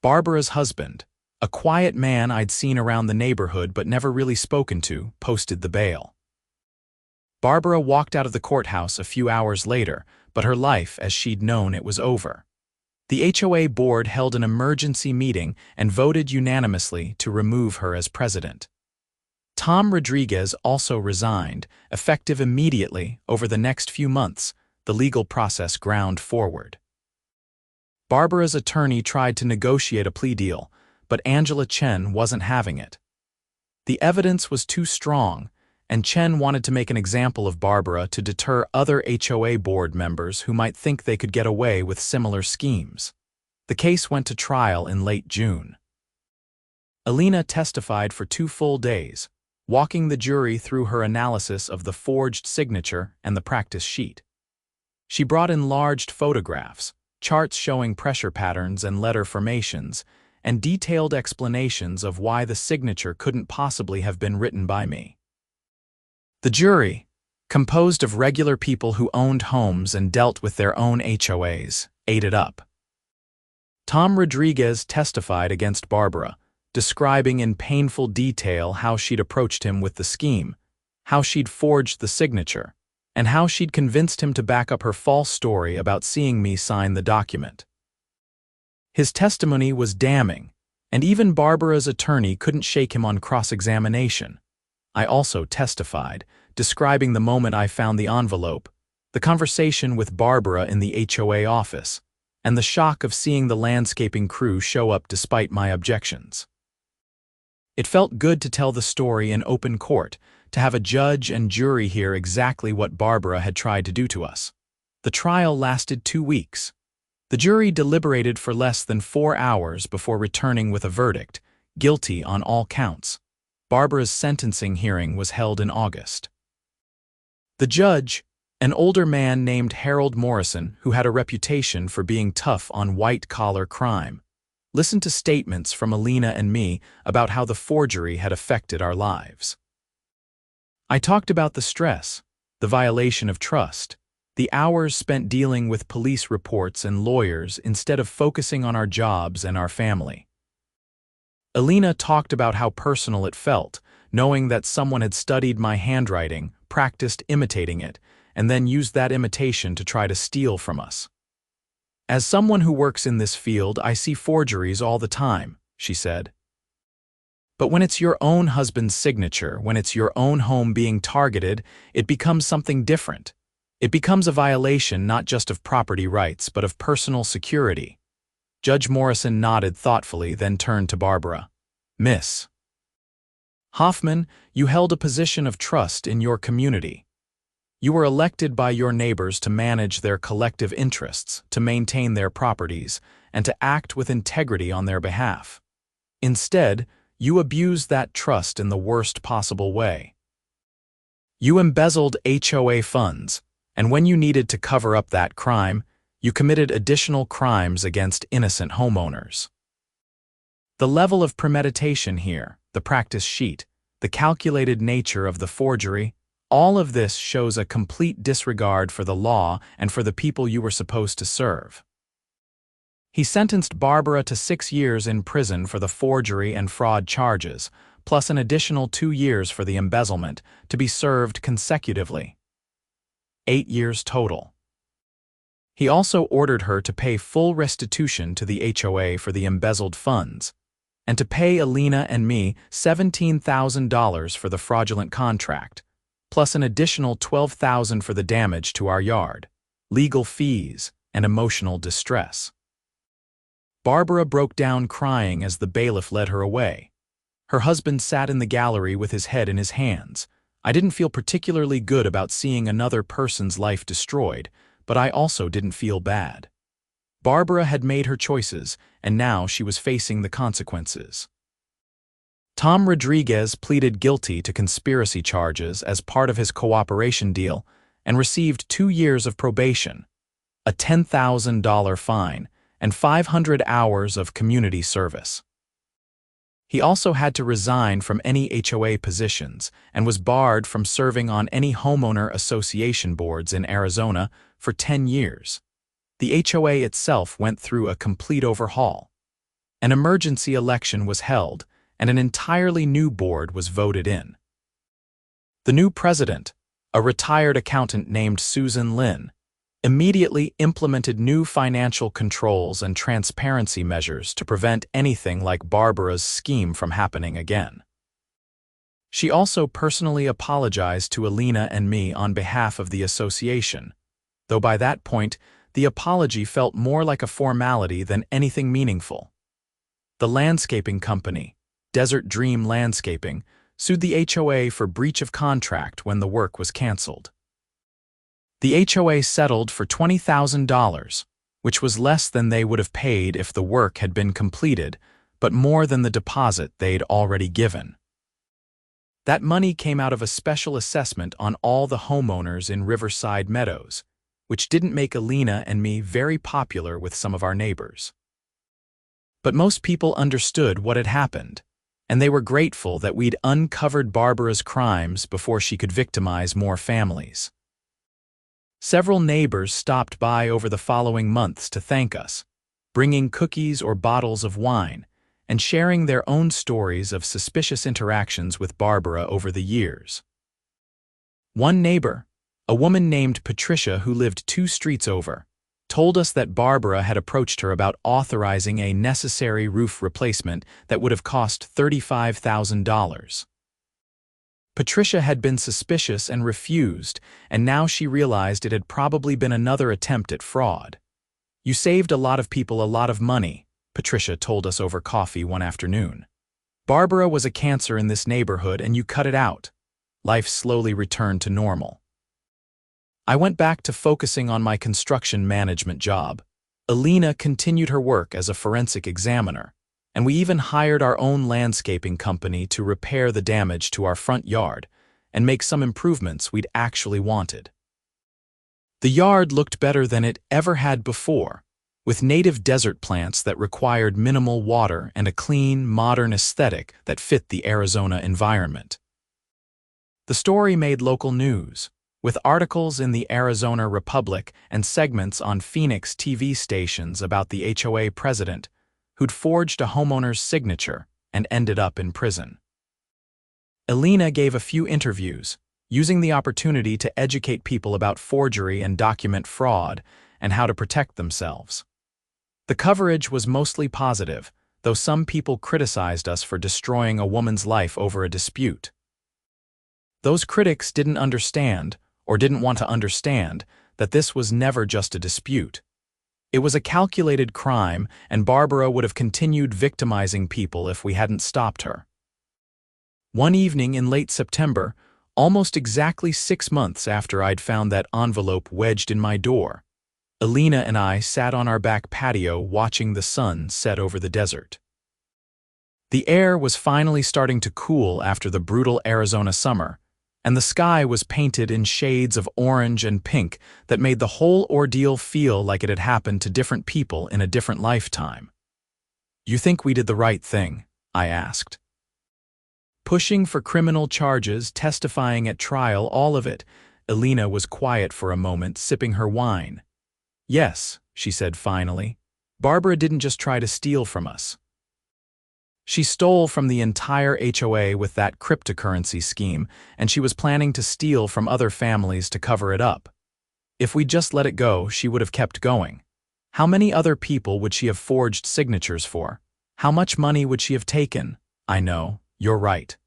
[SPEAKER 1] Barbara's husband, a quiet man I'd seen around the neighborhood but never really spoken to, posted the bail. Barbara walked out of the courthouse a few hours later, but her life as she'd known it was over. The HOA board held an emergency meeting and voted unanimously to remove her as president. Tom Rodriguez also resigned, effective immediately. Over the next few months, the legal process ground forward. Barbara's attorney tried to negotiate a plea deal, but Angela Chen wasn't having it. The evidence was too strong, and Chen wanted to make an example of Barbara to deter other HOA board members who might think they could get away with similar schemes. The case went to trial in late June. Elena testified for 2 full days, walking the jury through her analysis of the forged signature and the practice sheet. She brought enlarged photographs, charts showing pressure patterns and letter formations, and detailed explanations of why the signature couldn't possibly have been written by me. The jury, composed of regular people who owned homes and dealt with their own HOAs, ate it up. Tom Rodriguez testified against Barbara, describing in painful detail how she'd approached him with the scheme, how she'd forged the signature, and how she'd convinced him to back up her false story about seeing me sign the document. His testimony was damning, And even Barbara's attorney couldn't shake him on cross-examination. I also testified, describing the moment I found the envelope, the conversation with Barbara in the HOA office, and the shock of seeing the landscaping crew show up despite my objections. It felt good to tell the story in open court, to have a judge and jury hear exactly what Barbara had tried to do to us. The trial lasted 2 weeks. The jury deliberated for less than 4 hours before returning with a verdict, guilty on all counts. Barbara's sentencing hearing was held in August. The judge, an older man named Harold Morrison, who had a reputation for being tough on white-collar crime, listened to statements from Elena and me about how the forgery had affected our lives. I talked about the stress, the violation of trust, the hours spent dealing with police reports and lawyers instead of focusing on our jobs and our family. Elena talked about how personal it felt, knowing that someone had studied my handwriting, practiced imitating it, and then used that imitation to try to steal from us. As someone who works in this field, I see forgeries all the time, she said. But when it's your own husband's signature, when it's your own home being targeted, it becomes something different. It becomes a violation not just of property rights, but of personal security. Judge Morrison nodded thoughtfully, then turned to Barbara. Miss Hoffman, you held a position of trust in your community. You were elected by your neighbors to manage their collective interests, to maintain their properties, and to act with integrity on their behalf. Instead, you abused that trust in the worst possible way. You embezzled HOA funds, and when you needed to cover up that crime, you committed additional crimes against innocent homeowners. The level of premeditation here, the practice sheet, the calculated nature of the forgery, all of this shows a complete disregard for the law and for the people you were supposed to serve. He sentenced Barbara to 6 years in prison for the forgery and fraud charges, plus an additional 2 years for the embezzlement, to be served consecutively. 8 years total. He also ordered her to pay full restitution to the HOA for the embezzled funds, and to pay Elena and me $17,000 for the fraudulent contract, plus an additional $12,000 for the damage to our yard, legal fees, and emotional distress. Barbara broke down crying as the bailiff led her away. Her husband sat in the gallery with his head in his hands. I didn't feel particularly good about seeing another person's life destroyed, but I also didn't feel bad. Barbara had made her choices, and now she was facing the consequences. Tom Rodriguez pleaded guilty to conspiracy charges as part of his cooperation deal and received 2 years of probation, a $10,000 fine, and 500 hours of community service. He also had to resign from any HOA positions and was barred from serving on any homeowner association boards in Arizona for 10 years. The HOA itself went through a complete overhaul. An emergency election was held, and an entirely new board was voted in. The new president, a retired accountant named Susan Lin, immediately implemented new financial controls and transparency measures to prevent anything like Barbara's scheme from happening again. She also personally apologized to Elena and me on behalf of the association, though by that point, the apology felt more like a formality than anything meaningful. The landscaping company, Desert Dream Landscaping, sued the HOA for breach of contract when the work was canceled. The HOA settled for $20,000, which was less than they would have paid if the work had been completed, but more than the deposit they'd already given. That money came out of a special assessment on all the homeowners in Riverside Meadows, which didn't make Elena and me very popular with some of our neighbors. But most people understood what had happened, and they were grateful that we'd uncovered Barbara's crimes before she could victimize more families. Several neighbors stopped by over the following months to thank us, bringing cookies or bottles of wine, and sharing their own stories of suspicious interactions with Barbara over the years. One neighbor, a woman named Patricia who lived 2 streets over, told us that Barbara had approached her about authorizing a necessary roof replacement that would have cost $35,000. Patricia had been suspicious and refused, and now she realized it had probably been another attempt at fraud. "You saved a lot of people a lot of money," Patricia told us over coffee one afternoon. "Barbara was a cancer in this neighborhood and you cut it out." Life slowly returned to normal. I went back to focusing on my construction management job. Elena continued her work as a forensic examiner, and we even hired our own landscaping company to repair the damage to our front yard and make some improvements we'd actually wanted. The yard looked better than it ever had before, with native desert plants that required minimal water and a clean, modern aesthetic that fit the Arizona environment. The story made local news, with articles in the Arizona Republic and segments on Phoenix TV stations about the HOA president who'd forged a homeowner's signature and ended up in prison. Elena gave a few interviews, using the opportunity to educate people about forgery and document fraud and how to protect themselves. The coverage was mostly positive, though some people criticized us for destroying a woman's life over a dispute. Those critics didn't understand, or didn't want to understand, that this was never just a dispute. It was a calculated crime, and Barbara would have continued victimizing people if we hadn't stopped her. One evening in late September, almost exactly 6 months after I'd found that envelope wedged in my door, Elena and I sat on our back patio watching the sun set over the desert. The air was finally starting to cool after the brutal Arizona summer, and the sky was painted in shades of orange and pink that made the whole ordeal feel like it had happened to different people in a different lifetime. "You think we did the right thing?" I asked. Pushing for criminal charges, testifying at trial, all of it. Elena was quiet for a moment, sipping her wine. "Yes," she said finally. "Barbara didn't just try to steal from us. She stole from the entire HOA with that cryptocurrency scheme, and she was planning to steal from other families to cover it up. If we'd just let it go, she would have kept going. How many other people would she have forged signatures for? How much money would she have taken? I know, you're right.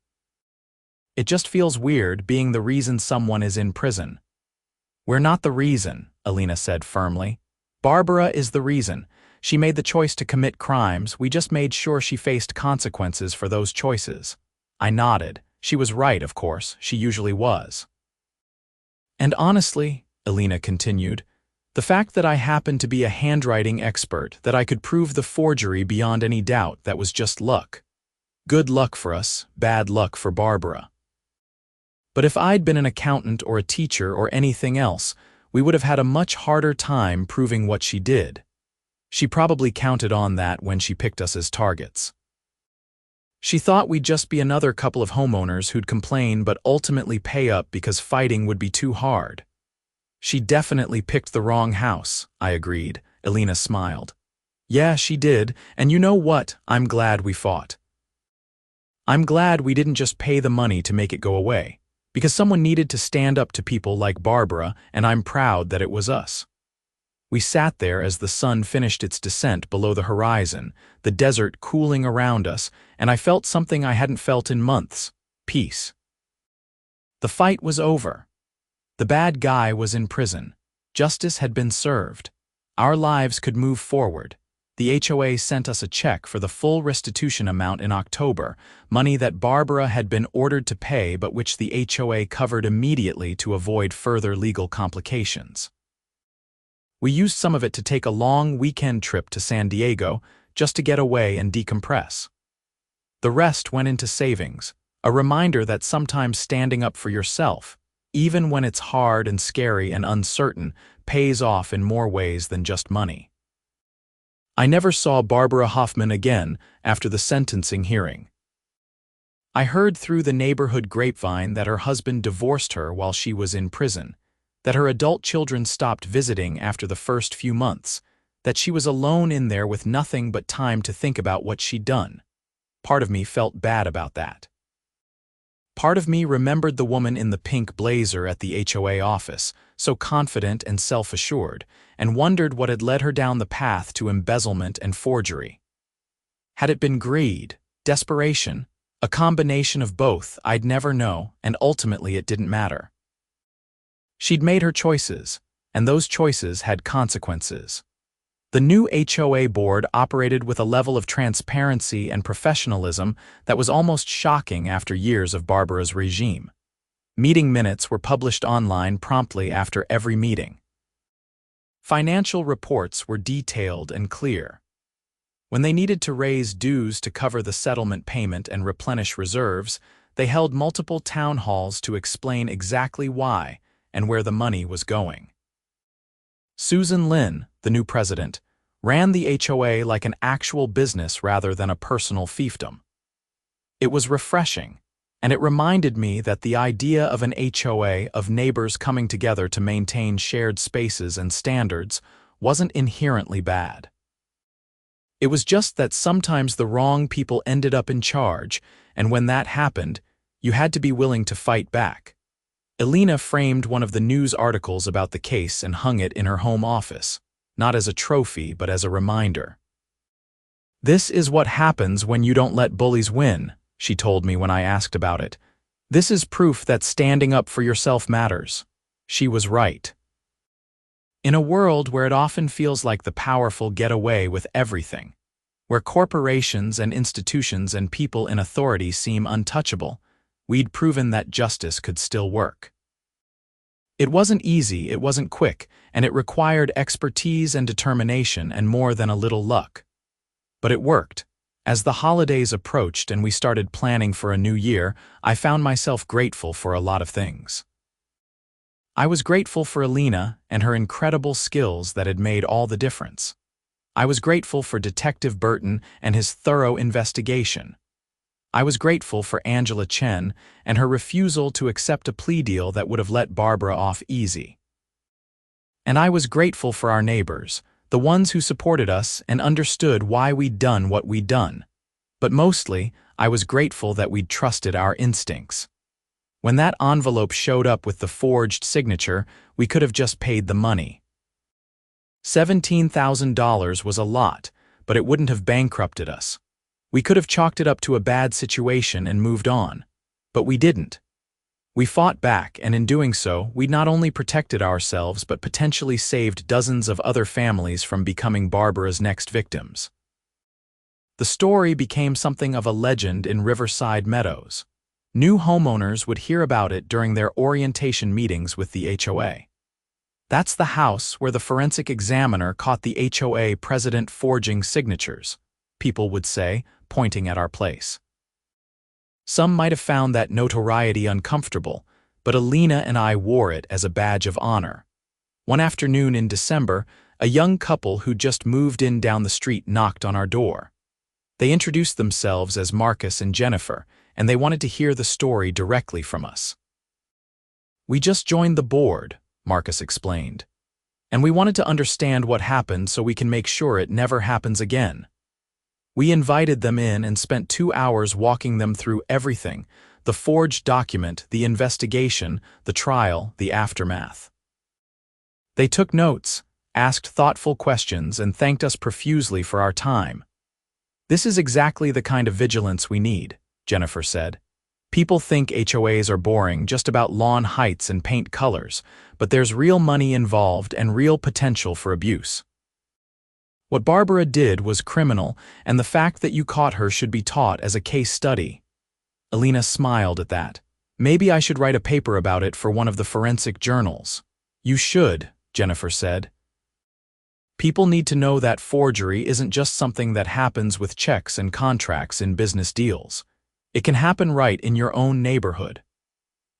[SPEAKER 1] It just feels weird being the reason someone is in prison." "We're not the reason," Elena said firmly. "Barbara is the reason. She made the choice to commit crimes. We just made sure she faced consequences for those choices." I nodded. She was right, of course. She usually was. "And honestly," Elena continued, "the fact that I happened to be a handwriting expert, that I could prove the forgery beyond any doubt, that was just luck. Good luck for us, bad luck for Barbara. But if I'd been an accountant or a teacher or anything else, we would have had a much harder time proving what she did. She probably counted on that when she picked us as targets. She thought we'd just be another couple of homeowners who'd complain but ultimately pay up because fighting would be too hard." "She definitely picked the wrong house," I agreed. Elena smiled. "Yeah, she did, and you know what? I'm glad we fought. I'm glad we didn't just pay the money to make it go away, because someone needed to stand up to people like Barbara, and I'm proud that it was us." We sat there as the sun finished its descent below the horizon, the desert cooling around us, and I felt something I hadn't felt in months: peace. The fight was over. The bad guy was in prison. Justice had been served. Our lives could move forward. The HOA sent us a check for the full restitution amount in October, money that Barbara had been ordered to pay but which the HOA covered immediately to avoid further legal complications. We used some of it to take a long weekend trip to San Diego just to get away and decompress. The rest went into savings, a reminder that sometimes standing up for yourself, even when it's hard and scary and uncertain, pays off in more ways than just money. I never saw Barbara Hoffman again after the sentencing hearing. I heard through the neighborhood grapevine that her husband divorced her while she was in prison, that her adult children stopped visiting after the first few months, that she was alone in there with nothing but time to think about what she'd done. Part of me felt bad about that. Part of me remembered the woman in the pink blazer at the HOA office, so confident and self-assured, and wondered what had led her down the path to embezzlement and forgery. Had it been greed, desperation, a combination of both? I'd never know, and ultimately it didn't matter. She'd made her choices, and those choices had consequences. The new HOA board operated with a level of transparency and professionalism that was almost shocking after years of Barbara's regime. Meeting minutes were published online promptly after every meeting. Financial reports were detailed and clear. When they needed to raise dues to cover the settlement payment and replenish reserves, they held multiple town halls to explain exactly why and where the money was going. Susan Lynn, the new president, ran the HOA like an actual business rather than a personal fiefdom. It was refreshing, and it reminded me that the idea of an HOA of neighbors coming together to maintain shared spaces and standards wasn't inherently bad. It was just that sometimes the wrong people ended up in charge, and when that happened, you had to be willing to fight back. Elena framed one of the news articles about the case and hung it in her home office, not as a trophy but as a reminder. "This is what happens when you don't let bullies win," she told me when I asked about it. "This is proof that standing up for yourself matters." She was right. In a world where it often feels like the powerful get away with everything, where corporations and institutions and people in authority seem untouchable, we'd proven that justice could still work. It wasn't easy, it wasn't quick, and it required expertise and determination and more than a little luck. But it worked. As the holidays approached and we started planning for a new year, I found myself grateful for a lot of things. I was grateful for Elena and her incredible skills that had made all the difference. I was grateful for Detective Burton and his thorough investigation. I was grateful for Angela Chen and her refusal to accept a plea deal that would have let Barbara off easy. And I was grateful for our neighbors, the ones who supported us and understood why we'd done what we'd done. But mostly, I was grateful that we'd trusted our instincts. When that envelope showed up with the forged signature, we could have just paid the money. $17,000 was a lot, but it wouldn't have bankrupted us. We could have chalked it up to a bad situation and moved on. But we didn't. We fought back, and in doing so, we not only protected ourselves but potentially saved dozens of other families from becoming Barbara's next victims. The story became something of a legend in Riverside Meadows. New homeowners would hear about it during their orientation meetings with the HOA. "That's the house where the forensic examiner caught the HOA president forging signatures," people would say, pointing at our place. Some might have found that notoriety uncomfortable, but Elena and I wore it as a badge of honor. One afternoon in December, a young couple who just moved in down the street knocked on our door. They introduced themselves as Marcus and Jennifer, and they wanted to hear the story directly from us. "We just joined the board," Marcus explained, "and we wanted to understand what happened so we can make sure it never happens again." We invited them in and spent 2 hours walking them through everything: the forged document, the investigation, the trial, the aftermath. They took notes, asked thoughtful questions, and thanked us profusely for our time. "This is exactly the kind of vigilance we need," Jennifer said. "People think HOAs are boring, just about lawn heights and paint colors, but there's real money involved and real potential for abuse. What Barbara did was criminal, and the fact that you caught her should be taught as a case study." Elena smiled at that. "Maybe I should write a paper about it for one of the forensic journals." "You should," Jennifer said. "People need to know that forgery isn't just something that happens with checks and contracts in business deals. It can happen right in your own neighborhood."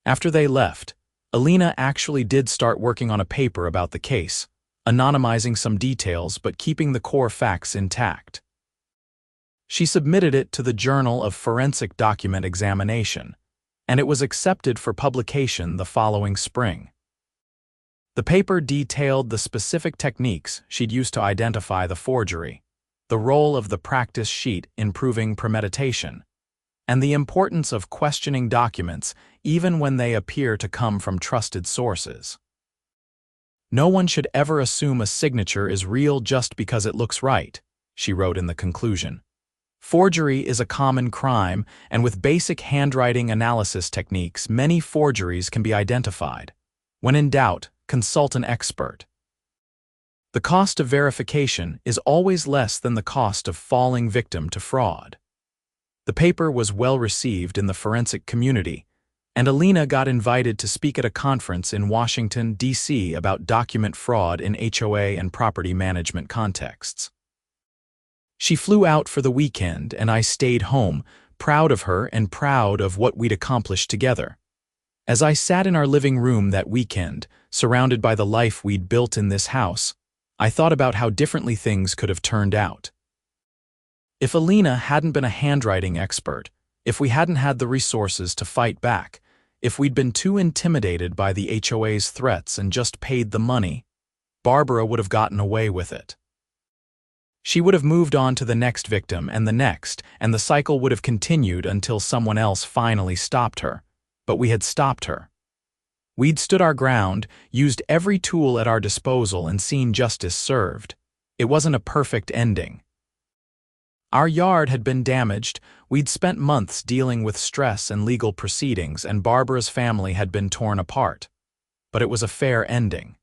[SPEAKER 1] After they left, Elena actually did start working on a paper about the case, anonymizing some details but keeping the core facts intact. She submitted it to the Journal of Forensic Document Examination, and it was accepted for publication the following spring. The paper detailed the specific techniques she'd used to identify the forgery, the role of the practice sheet in proving premeditation, and the importance of questioning documents even when they appear to come from trusted sources. "No one should ever assume a signature is real just because it looks right," she wrote in the conclusion. "Forgery is a common crime, and with basic handwriting analysis techniques, many forgeries can be identified. When in doubt, consult an expert. The cost of verification is always less than the cost of falling victim to fraud." The paper was well received in the forensic community, and Elena got invited to speak at a conference in Washington, D.C. about document fraud in HOA and property management contexts. She flew out for the weekend, and I stayed home, proud of her and proud of what we'd accomplished together. As I sat in our living room that weekend, surrounded by the life we'd built in this house, I thought about how differently things could have turned out. If Elena hadn't been a handwriting expert, if we hadn't had the resources to fight back, if we'd been too intimidated by the HOA's threats and just paid the money, Barbara would have gotten away with it. She would have moved on to the next victim and the cycle would have continued until someone else finally stopped her. But we had stopped her. We'd stood our ground, used every tool at our disposal, and seen justice served. It wasn't a perfect ending. Our yard had been damaged, we'd spent months dealing with stress and legal proceedings, and Barbara's family had been torn apart. But it was a fair ending.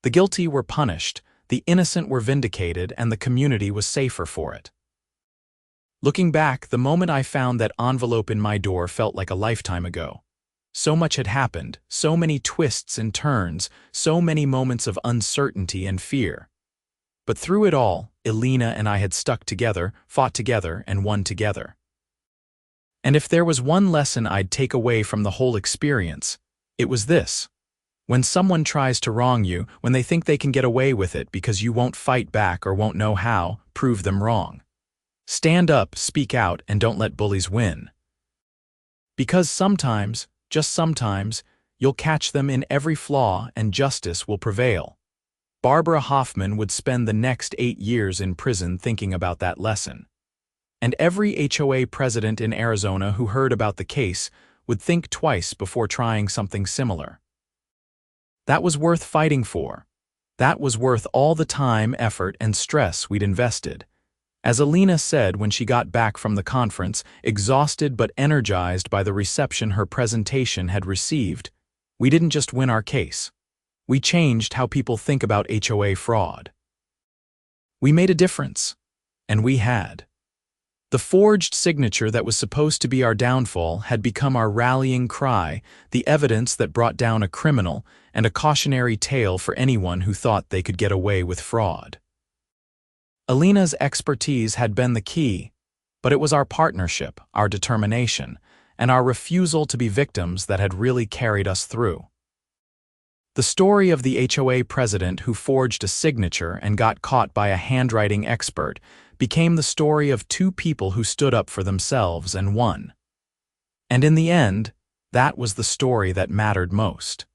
[SPEAKER 1] The guilty were punished, the innocent were vindicated, and the community was safer for it. Looking back, the moment I found that envelope in my door felt like a lifetime ago. So much had happened, so many twists and turns, so many moments of uncertainty and fear. But through it all, Elena and I had stuck together, fought together, and won together. And if there was one lesson I'd take away from the whole experience, it was this. When someone tries to wrong you, when they think they can get away with it because you won't fight back or won't know how, prove them wrong. Stand up, speak out, and don't let bullies win. Because sometimes, just sometimes, you'll catch them in every flaw and justice will prevail. Barbara Hoffman would spend the next 8 years in prison thinking about that lesson. And every HOA president in Arizona who heard about the case would think twice before trying something similar. That was worth fighting for. That was worth all the time, effort, and stress we'd invested. As Elena said when she got back from the conference, exhausted but energized by the reception her presentation had received, we didn't just win our case. We changed how people think about HOA fraud. We made a difference, and we had. The forged signature that was supposed to be our downfall had become our rallying cry, the evidence that brought down a criminal, and a cautionary tale for anyone who thought they could get away with fraud. Elena's expertise had been the key, but it was our partnership, our determination, and our refusal to be victims that had really carried us through. The story of the HOA president who forged a signature and got caught by a handwriting expert became the story of two people who stood up for themselves and won. And in the end, that was the story that mattered most.